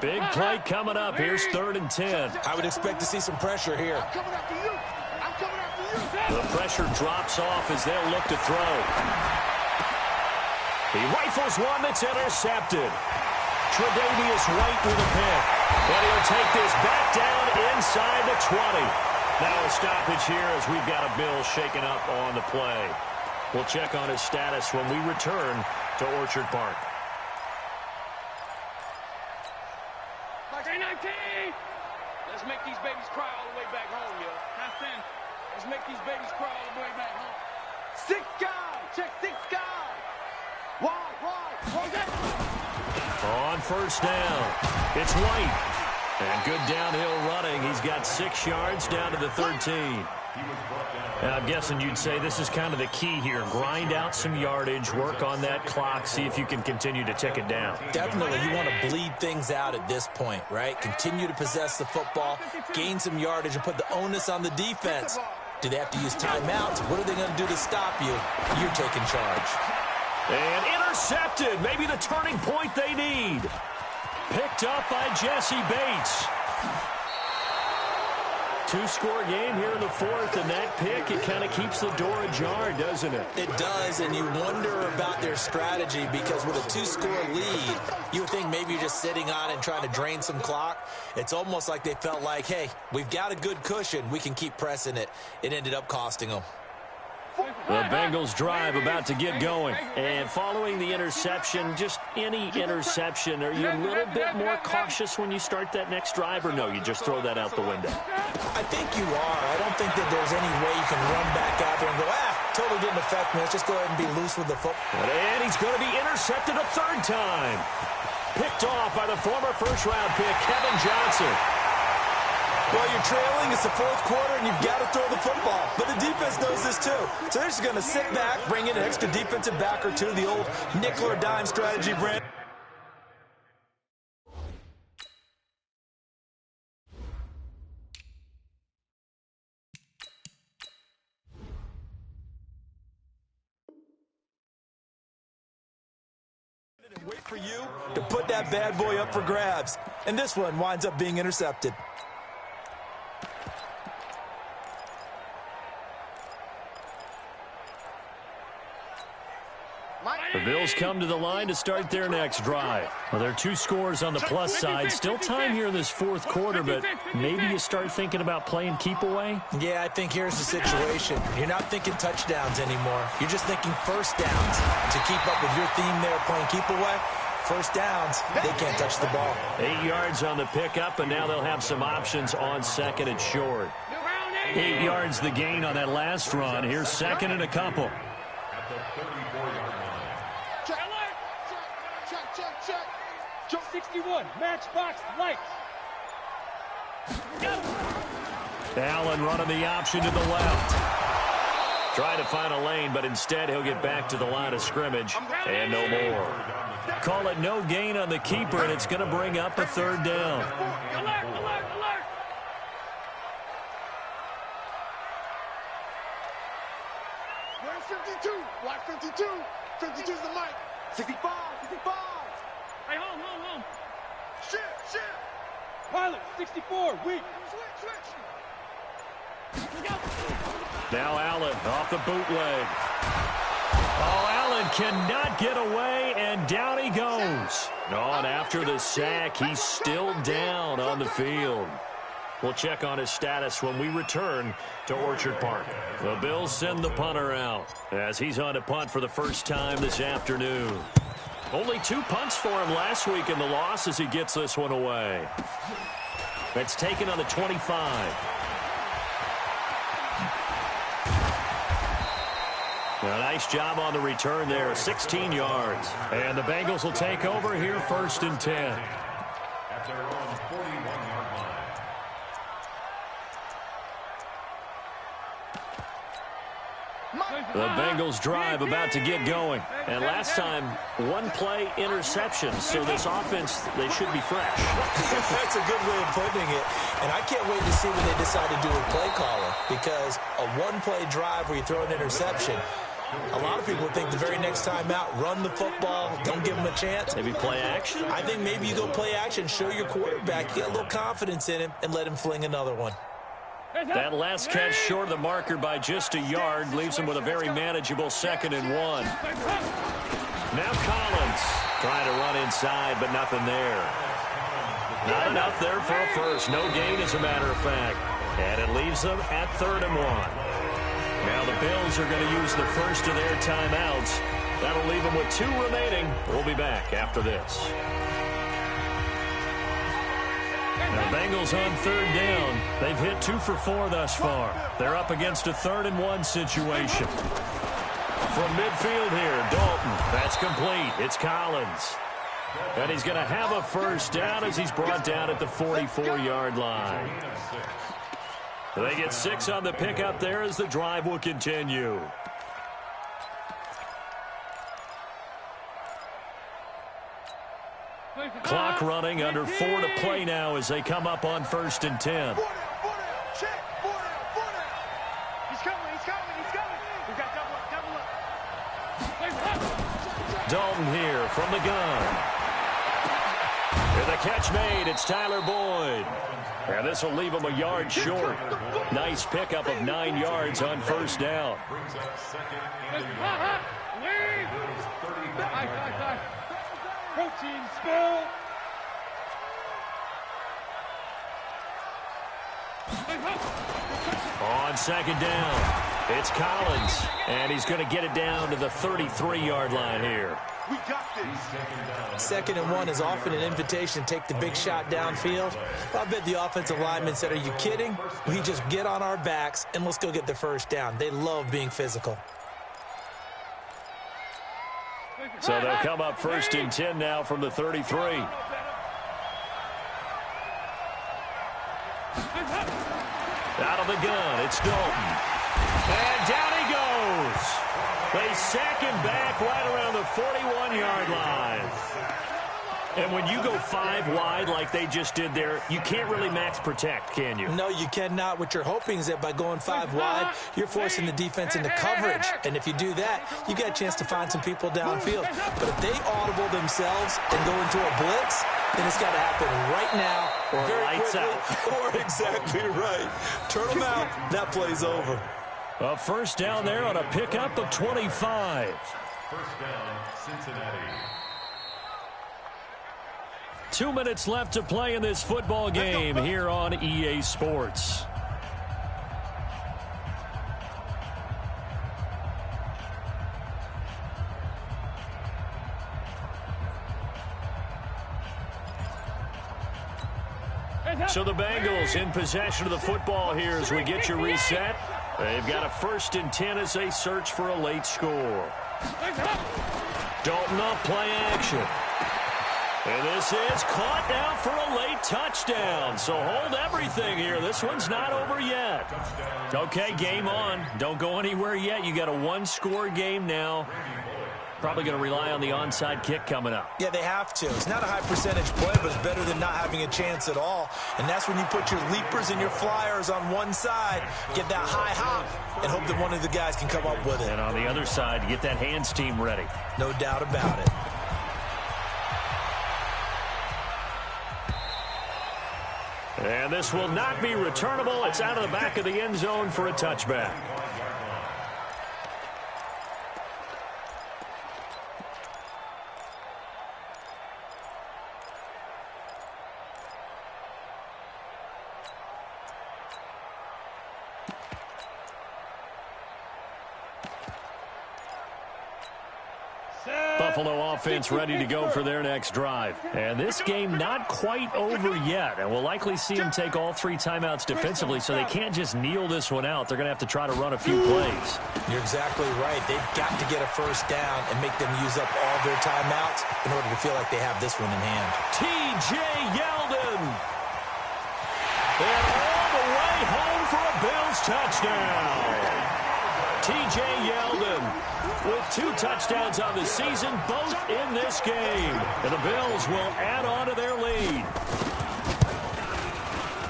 Big play coming up. Here's 3rd and 10. I would expect to see some pressure here. I'm coming after you. I'm coming after you. The pressure drops off as they'll look to throw. He rifles one that's intercepted. Tre'Davious White with a pick. And he'll take this back down inside the 20. Now a stoppage here as we've got a Bill shaken up on the play. We'll check on his status when we return to Orchard Park. Let's make these babies cry all the way back home, yo. Let's make these babies cry all the way back home. 6 guys. Check 6 guys. Wide. On 1st down, it's White. And good downhill running. He's got 6 yards down to the 13. I'm guessing you'd say this is kind of the key here. Grind out some yardage, work on that clock, see if you can continue to tick it down. Definitely, you want to bleed things out at this point, right? Continue to possess the football, gain some yardage, and put the onus on the defense. Do they have to use timeouts? What are they going to do to stop you? You're taking charge. And intercepted. Maybe the turning point they need. Picked up by Jesse Bates. 2-score game here in the 4th, and that pick, it kind of keeps the door ajar, doesn't it? It does, and you wonder about their strategy because with a 2-score lead, you would think maybe you're just sitting on it and trying to drain some clock. It's almost like they felt like, hey, we've got a good cushion. We can keep pressing it. It ended up costing them. The Bengals drive about to get going. And following the interception, just any interception, are you a little bit more cautious when you start that next drive, or no, you just throw that out the window? I think you are. I don't think that there's any way you can run back out there and go, totally didn't affect me. Let's just go ahead and be loose with the football. And he's going to be intercepted a 3rd time. Picked off by the former 1st-round pick, Kevin Johnson. Well, you're trailing. It's the fourth quarter, and you've got to throw the football. But the defense knows this, too. So they're just going to sit back, bring in an extra defensive back or two, the old nickel or dime strategy, Brent. Wait for you to put that bad boy up for grabs. And this one winds up being intercepted. The Bills come to the line to start their next drive. Well, there are 2 scores on the plus side. Still time here in this fourth quarter, but maybe you start thinking about playing keep away? Yeah, I think here's the situation. You're not thinking touchdowns anymore. You're just thinking first downs. To keep up with your theme there playing keep away, first downs, they can't touch the ball. 8 yards on the pickup, and now they'll have some options on second and short. 8 yards the gain on that last run. Here's second and a couple. At the 34-yard line. Check. 61, matchbox, lights. Allen running the option to the left. Trying to find a lane, but instead he'll get back to the line of scrimmage. And no more. Call it no gain on the keeper, and it's going to bring up a third down. Alert. Where's 52? Watch 52. 52's the mic. 65. Hey, home. Shit. Pilot, 64, weak. Switch. Now Allen off the bootleg. Oh, Allen cannot get away, and down he goes. On after the sack, he's still down on the field. We'll check on his status when we return to Orchard Park. The Bills send the punter out as he's on to punt for the first time this afternoon. Only 2 punts for him last week in the loss as he gets this one away. That's taken on the 25. A nice job on the return there, 16 yards. And the Bengals will take over here first and 10. At their own 41-yard line. The Bengals drive about to get going. And last time, 1-play interception. So this offense, they should be fresh. That's a good way of putting it. And I can't wait to see what they decide to do with play calling. Because a 1-play drive where you throw an interception, a lot of people think the very next time out, run the football, don't give them a chance. Maybe play action? I think maybe you go play action, show your quarterback, get a little confidence in him, and let him fling another one. That last catch short of the marker by just a yard leaves him with a very manageable 2nd and 1. Now Collins trying to run inside, but nothing there. Not enough there for a first. No gain, as a matter of fact. And it leaves them at 3rd and 1. Now the Bills are going to use the first of their timeouts. That'll leave them with 2 remaining. We'll be back after this. The Bengals on 3rd down. They've hit 2 for 4 thus far. They're up against a 3rd and 1 situation. From midfield here, Dalton. That's complete. It's Collins. And he's going to have a first down as he's brought down at the 44-yard line. They get 6 on the pickup there as the drive will continue. Clock running, under 4 to play now as they come up on 1st and 10. He's coming. He's got double up. Dalton here from the gun. And the catch made. It's Tyler Boyd. And this will leave him a yard short. Nice pickup of 9 yards on 1st down. Brings up 2nd and Protein spill. On 2nd down, it's Collins. And he's going to get it down to the 33-yard line here. We got this. 2nd and 1 is often an invitation to take the big shot downfield. I bet the offensive lineman said, are you kidding? We just get on our backs and let's go get the first down. They love being physical. So they'll come up 1st and 10 now from the 33. Out of the gun, it's Dalton. And down he goes. They sack him back right around the 41-yard line. And when you go 5 wide like they just did there, you can't really max protect, can you? No, you cannot. What you're hoping is that by going 5 wide, you're forcing the defense into coverage. And if you do that, you get a chance to find some people downfield. But if they audible themselves and go into a blitz, then it's got to happen right now or very lights quickly. out. Or exactly right. Turn them out. That play's over. A first down there on a pickup of 25. First down, Cincinnati. 2 minutes left to play in this football game here on EA Sports. So the Bengals in possession of the football here as we get you reset. They've got a 1st and 10 as they search for a late score. Dalton off play action. And this is caught now for a late touchdown. So hold everything here. This one's not over yet. Okay, game on. Don't go anywhere yet. You got a 1-score game now. Probably going to rely on the onside kick coming up. Yeah, they have to. It's not a high percentage play, but it's better than not having a chance at all. And that's when you put your leapers and your flyers on one side, get that high hop, and hope that one of the guys can come up with it. And on the other side, get that hands team ready. No doubt about it. And this will not be returnable. It's out of the back of the end zone for a touchback. Buffalo offense ready to go for their next drive. And this game not quite over yet. And we'll likely see them take all 3 timeouts defensively, so they can't just kneel this one out. They're going to have to try to run a few plays. You're exactly right. They've got to get a first down and make them use up all their timeouts in order to feel like they have this one in hand. T.J. Yeldon. And all the way home for a Bills touchdown. T.J. Yeldon with 2 touchdowns on the season, both in this game. And the Bills will add on to their lead.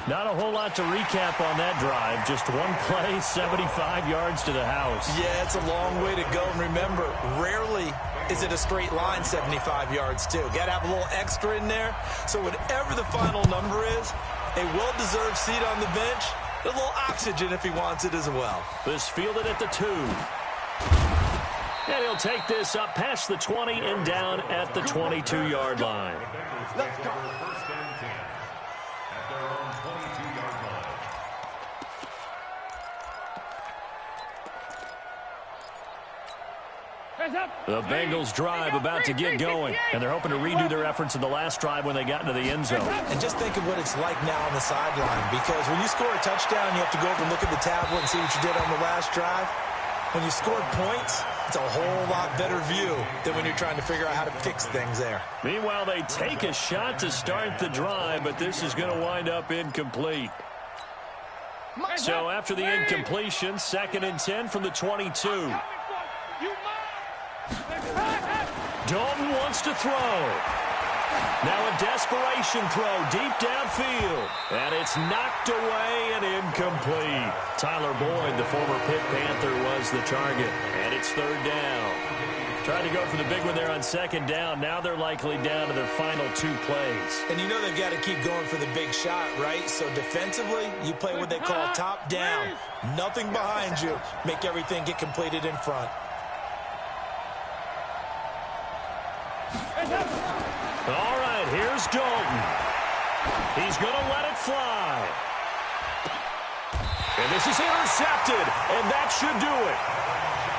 Not a whole lot to recap on that drive. Just one play, 75 yards to the house. Yeah, it's a long way to go. And remember, rarely is it a straight line 75 yards, too. Got to have a little extra in there. So whatever the final number is, a well-deserved seat on the bench, a little oxygen if he wants it as well. This fielded at the 2. And he'll take this up past the 20 and down at the 22-yard line. Let's go. First and 10 at their own 22-yard line. The Bengals drive about to get going, and they're hoping to redo their efforts in the last drive when they got into the end zone. And just think of what it's like now on the sideline, because when you score a touchdown, you have to go over and look at the tablet and see what you did on the last drive. When you scored points, it's a whole lot better view than when you're trying to figure out how to fix things there. Meanwhile, they take a shot to start the drive, but this is going to wind up incomplete. So after the incompletion, 2nd and 10 from the 22. Dalton wants to throw. Now a desperation throw deep downfield. And it's knocked away and incomplete. Tyler Boyd, the former Pitt Panther, was the target. And it's 3rd down. Tried to go for the big one there on 2nd down. Now they're likely down to their final 2 plays. And you know they've got to keep going for the big shot, right? So defensively, you play what they call top down. Nothing behind you. Make everything get completed in front. All right, here's Dalton. He's going to let it fly. And this is intercepted, and that should do it.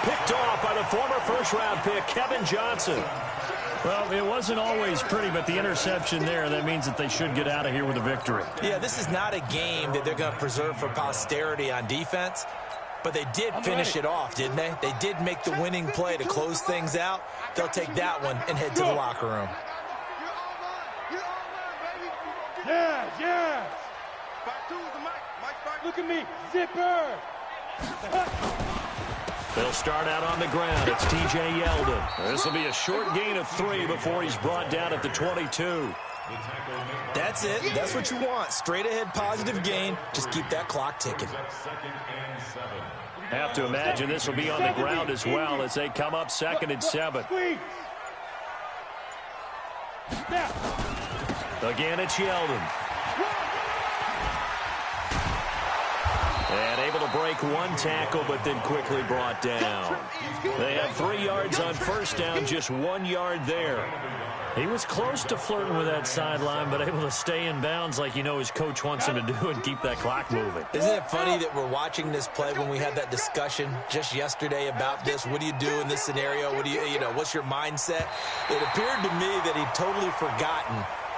Picked off by the former first-round pick, Kevin Johnson. Well, it wasn't always pretty, but the interception there, that means that they should get out of here with a victory. Yeah, this is not a game that they're going to preserve for posterity on defense. But they did finish it off, didn't they? They did make the winning play to close things out. They'll take that one and head to the locker room. Yeah. Back to the mic. Look at me. Zipper. They'll start out on the ground. It's T.J. Yeldon. This will be a short gain of 3 before he's brought down at the 22. That's it. That's what you want. Straight ahead positive gain. Just keep that clock ticking. Have to imagine this will be on the ground as well as they come up 2nd and 7. Again, it's Yeldon. And able to break 1 tackle, but then quickly brought down. They have 3 yards on first down, just 1 yard there. He was close to flirting with that sideline, but able to stay in bounds like his coach wants him to do and keep that clock moving. Isn't it funny that we're watching this play when we had that discussion just yesterday about this? What do you do in this scenario? What do what's your mindset? It appeared to me that he'd totally forgotten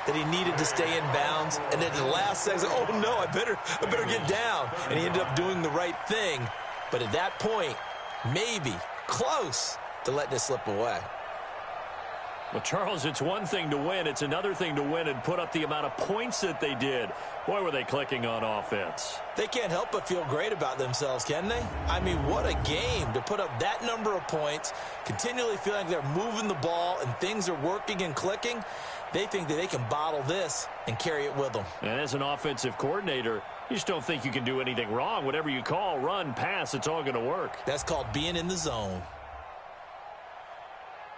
that he needed to stay in bounds, and then at the last second, oh no, I better get down. And he ended up doing the right thing. But at that point, maybe close to letting it slip away. Well, Charles, it's one thing to win. It's another thing to win and put up the amount of points that they did. Boy, were they clicking on offense. They can't help but feel great about themselves, can they? I mean, what a game to put up that number of points, continually feeling like they're moving the ball and things are working and clicking. They think that they can bottle this and carry it with them. And as an offensive coordinator, you just don't think you can do anything wrong. Whatever you call, run, pass, it's all going to work. That's called being in the zone.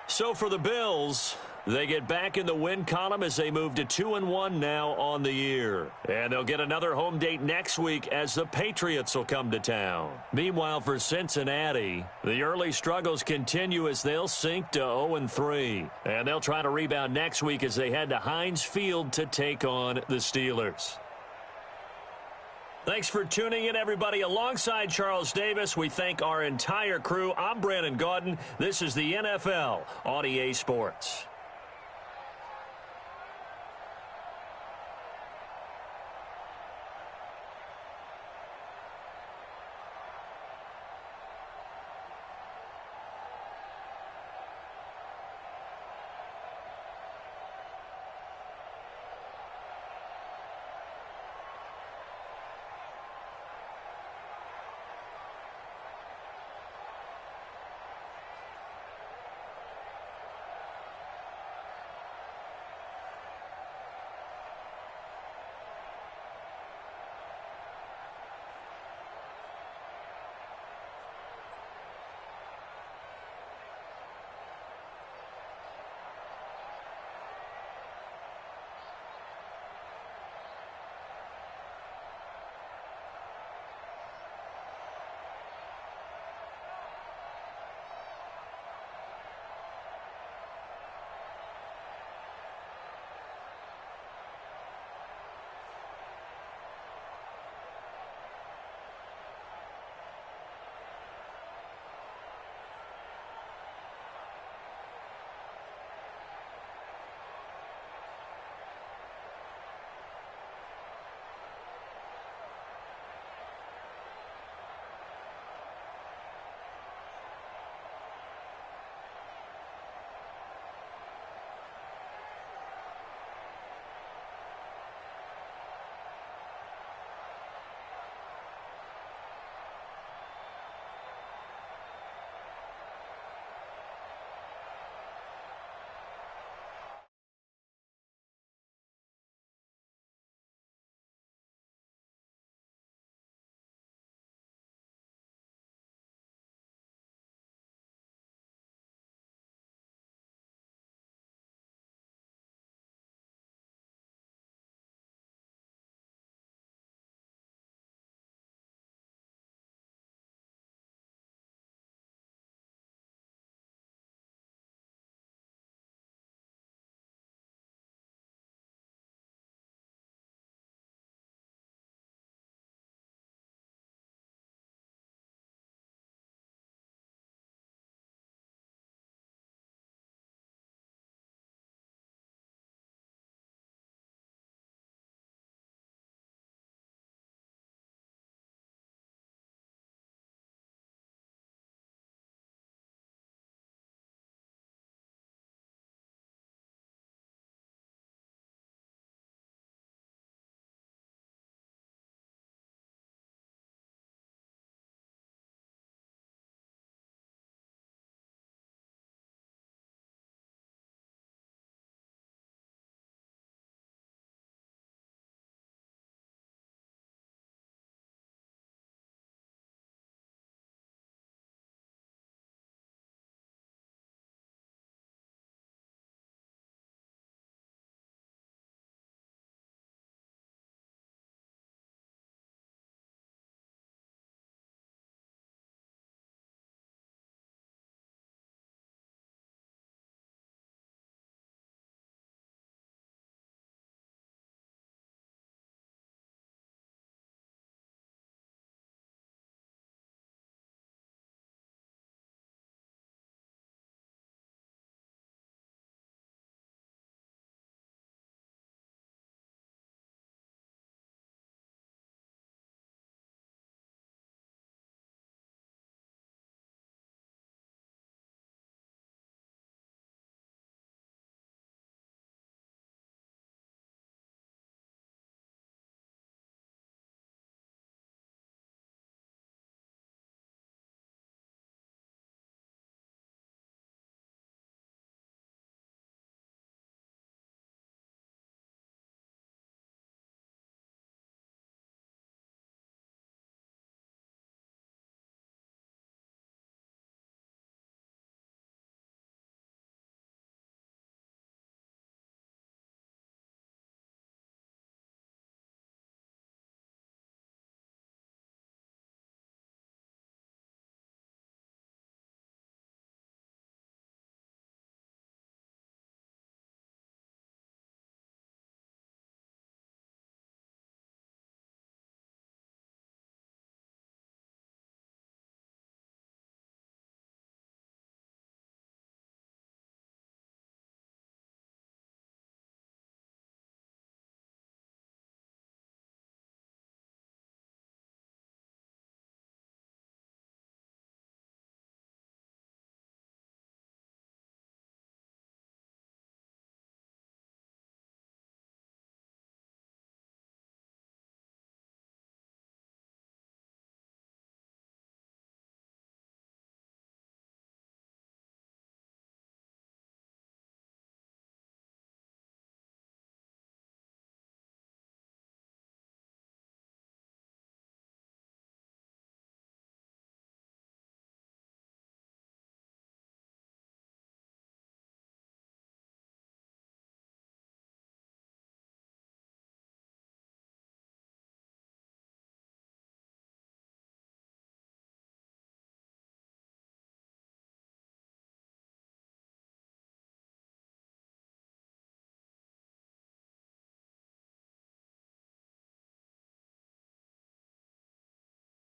So for the Bills, they get back in the win column as they move to 2-1 now on the year. And they'll get another home date next week as the Patriots will come to town. Meanwhile, for Cincinnati, the early struggles continue as they'll sink to 0-3. And they'll try to rebound next week as they head to Heinz Field to take on the Steelers. Thanks for tuning in, everybody. Alongside Charles Davis, we thank our entire crew. I'm Brandon Gaudin. This is the NFL on EA Sports.